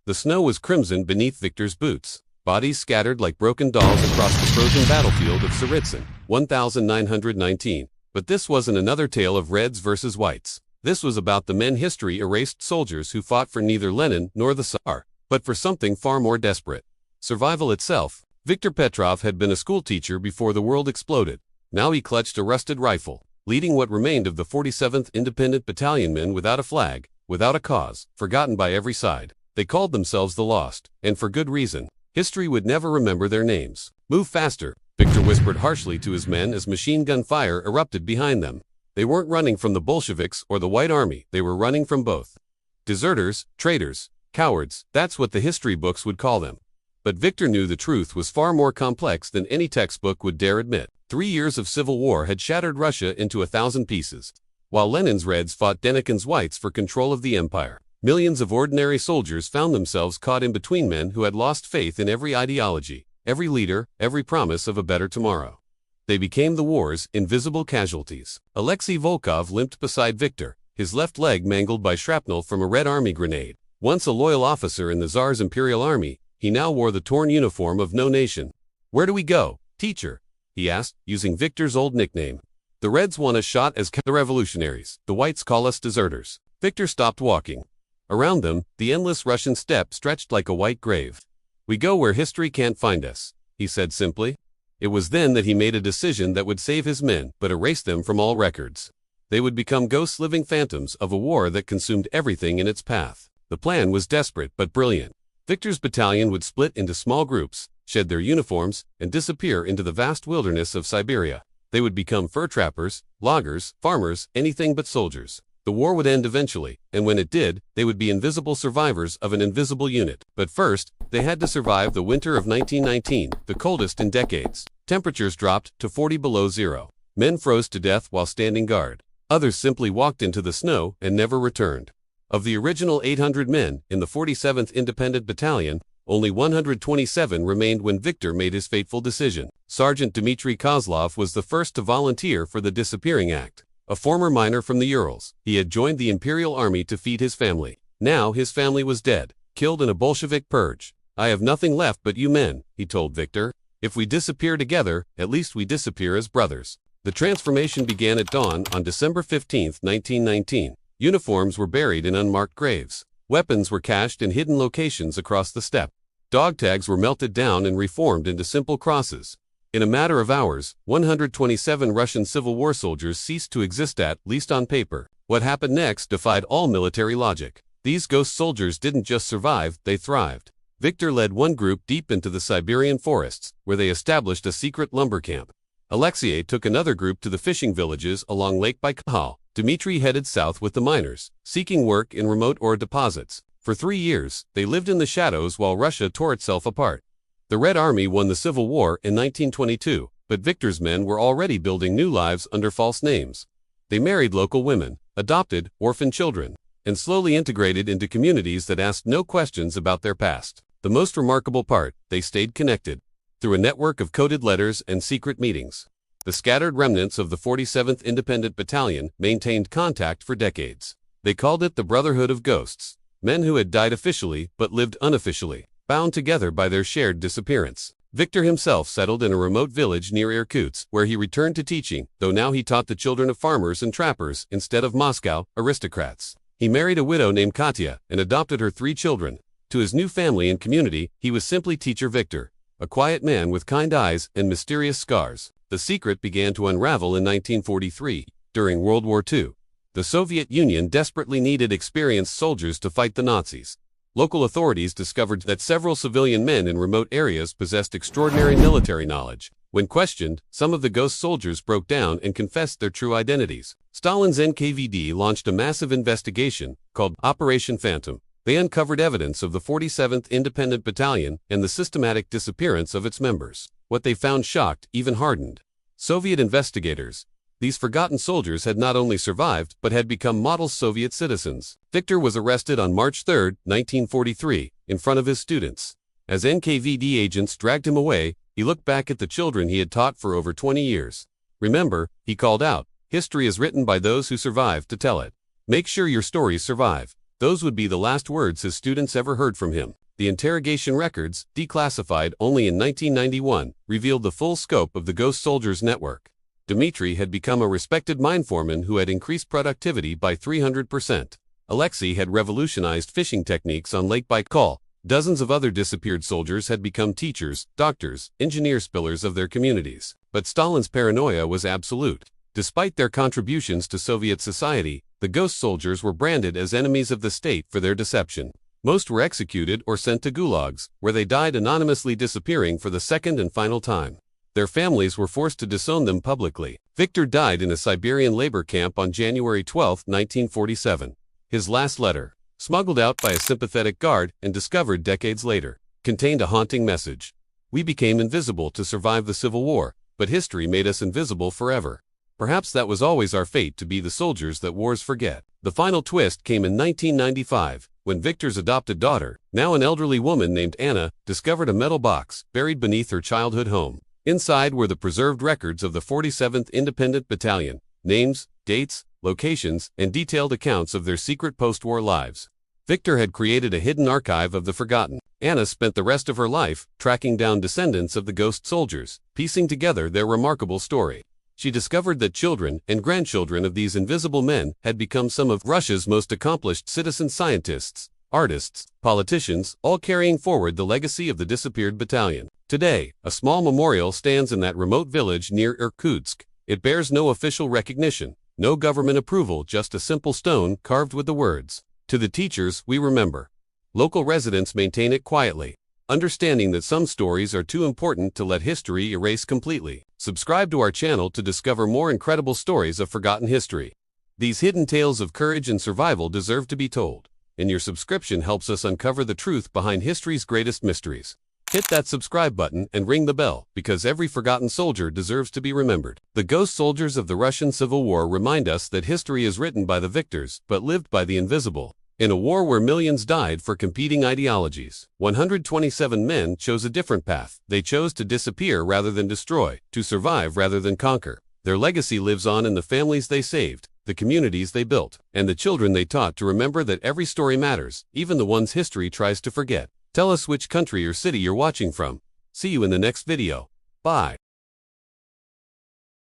The snow was crimson beneath Victor's boots. Bodies scattered like broken dolls across the frozen battlefield of Tsaritsyn, 1919. But this wasn't another tale of reds versus whites. This was about the men history erased soldiers who fought for neither Lenin nor the Tsar, but for something far more desperate. Survival itself. Viktor Petrov had been a schoolteacher before the world exploded. Now he clutched a rusted rifle, leading what remained of the 47th Independent Battalion, men without a flag, without a cause, forgotten by every side. They called themselves the Lost, and for good reason. History would never remember their names. Move faster, Viktor whispered harshly to his men as machine gun fire erupted behind them. They weren't running from the Bolsheviks or the White Army, they were running from both. Deserters, traitors, cowards, that's what the history books would call them. But Viktor knew the truth was far more complex than any textbook would dare admit. 3 years of civil war had shattered Russia into 1,000 pieces. While Lenin's Reds fought Denikin's Whites for control of the empire, millions of ordinary soldiers found themselves caught in between men who had lost faith in every ideology, every leader, every promise of a better tomorrow. They became the war's invisible casualties. Alexei Volkov limped beside Viktor, his left leg mangled by shrapnel from a Red Army grenade. Once a loyal officer in the Tsar's Imperial Army, he now wore the torn uniform of no nation. "Where do we go, teacher?" he asked, using Viktor's old nickname. "The Reds want us shot as the revolutionaries. The Whites call us deserters." Viktor stopped walking. Around them, the endless Russian steppe stretched like a white grave. "We go where history can't find us," he said simply. It was then that he made a decision that would save his men, but erase them from all records. They would become ghosts, living phantoms of a war that consumed everything in its path. The plan was desperate but brilliant. Viktor's battalion would split into small groups, shed their uniforms, and disappear into the vast wilderness of Siberia. They would become fur trappers, loggers, farmers, anything but soldiers. The war would end eventually, and when it did, they would be invisible survivors of an invisible unit. But first, they had to survive the winter of 1919, the coldest in decades. Temperatures dropped to 40 below zero. Men froze to death while standing guard. Others simply walked into the snow and never returned. Of the original 800 men in the 47th Independent Battalion, only 127 remained when Viktor made his fateful decision. Sergeant Dmitry Kozlov was the first to volunteer for the disappearing act. A former miner from the Urals, he had joined the Imperial Army to feed his family. Now his family was dead, killed in a Bolshevik purge. "I have nothing left but you men," he told Viktor. "If we disappear together, at least we disappear as brothers." The transformation began at dawn on December 15, 1919. Uniforms were buried in unmarked graves. Weapons were cached in hidden locations across the steppe. Dog tags were melted down and reformed into simple crosses. In a matter of hours, 127 Russian Civil War soldiers ceased to exist, at least on paper. What happened next defied all military logic. These ghost soldiers didn't just survive, they thrived. Viktor led one group deep into the Siberian forests, where they established a secret lumber camp. Alexei took another group to the fishing villages along Lake Baikal. Dmitry headed south with the miners, seeking work in remote ore deposits. For 3 years, they lived in the shadows while Russia tore itself apart. The Red Army won the Civil War in 1922, but Viktor's men were already building new lives under false names. They married local women, adopted orphan children, and slowly integrated into communities that asked no questions about their past. The most remarkable part, they stayed connected through a network of coded letters and secret meetings. The scattered remnants of the 47th Independent Battalion maintained contact for decades. They called it the Brotherhood of Ghosts, men who had died officially but lived unofficially, bound together by their shared disappearance. Viktor himself settled in a remote village near Irkutsk, where he returned to teaching, though now he taught the children of farmers and trappers instead of Moscow aristocrats. He married a widow named Katya and adopted her 3 children. To his new family and community, he was simply Teacher Viktor, a quiet man with kind eyes and mysterious scars. The secret began to unravel in 1943, during World War II. The Soviet Union desperately needed experienced soldiers to fight the Nazis. Local authorities discovered that several civilian men in remote areas possessed extraordinary military knowledge. When questioned, some of the ghost soldiers broke down and confessed their true identities. Stalin's NKVD launched a massive investigation called Operation Phantom. They uncovered evidence of the 47th Independent Battalion and the systematic disappearance of its members. What they found shocked, even hardened Soviet investigators. These forgotten soldiers had not only survived, but had become model Soviet citizens. Viktor was arrested on March 3, 1943, in front of his students. As NKVD agents dragged him away, he looked back at the children he had taught for over 20 years. "Remember," he called out, "history is written by those who survive to tell it. Make sure your stories survive." Those would be the last words his students ever heard from him. The interrogation records, declassified only in 1991, revealed the full scope of the Ghost Soldiers network. Dmitry had become a respected mine foreman who had increased productivity by 300%. Alexei had revolutionized fishing techniques on Lake Baikal. Dozens of other disappeared soldiers had become teachers, doctors, engineers, pillars of their communities. But Stalin's paranoia was absolute. Despite their contributions to Soviet society, the ghost soldiers were branded as enemies of the state for their deception. Most were executed or sent to gulags, where they died anonymously, disappearing for the second and final time. Their families were forced to disown them publicly. Viktor died in a Siberian labor camp on January 12, 1947. His last letter, smuggled out by a sympathetic guard and discovered decades later, contained a haunting message. We became invisible to survive the Civil War, but history made us invisible forever. Perhaps that was always our fate, to be the soldiers that wars forget. The final twist came in 1995, when Victor's adopted daughter, now an elderly woman named Anna, discovered a metal box buried beneath her childhood home. Inside were the preserved records of the 47th Independent Battalion, names, dates, locations, and detailed accounts of their secret post-war lives. Victor had created a hidden archive of the forgotten. Anna spent the rest of her life tracking down descendants of the ghost soldiers, piecing together their remarkable story. She discovered that children and grandchildren of these invisible men had become some of Russia's most accomplished citizen scientists, artists, politicians, all carrying forward the legacy of the disappeared battalion. Today, a small memorial stands in that remote village near Irkutsk. It bears no official recognition, no government approval, just a simple stone carved with the words, "To the teachers we remember." Local residents maintain it quietly, understanding that some stories are too important to let history erase completely. Subscribe to our channel to discover more incredible stories of forgotten history. These hidden tales of courage and survival deserve to be told, and your subscription helps us uncover the truth behind history's greatest mysteries. Hit that subscribe button and ring the bell, because every forgotten soldier deserves to be remembered. The ghost soldiers of the Russian Civil War remind us that history is written by the victors, but lived by the invisible. In a war where millions died for competing ideologies, 127 men chose a different path. They chose to disappear rather than destroy, to survive rather than conquer. Their legacy lives on in the families they saved, the communities they built, and the children they taught to remember that every story matters, even the ones history tries to forget. Tell us which country or city you're watching from. See you in the next video. Bye.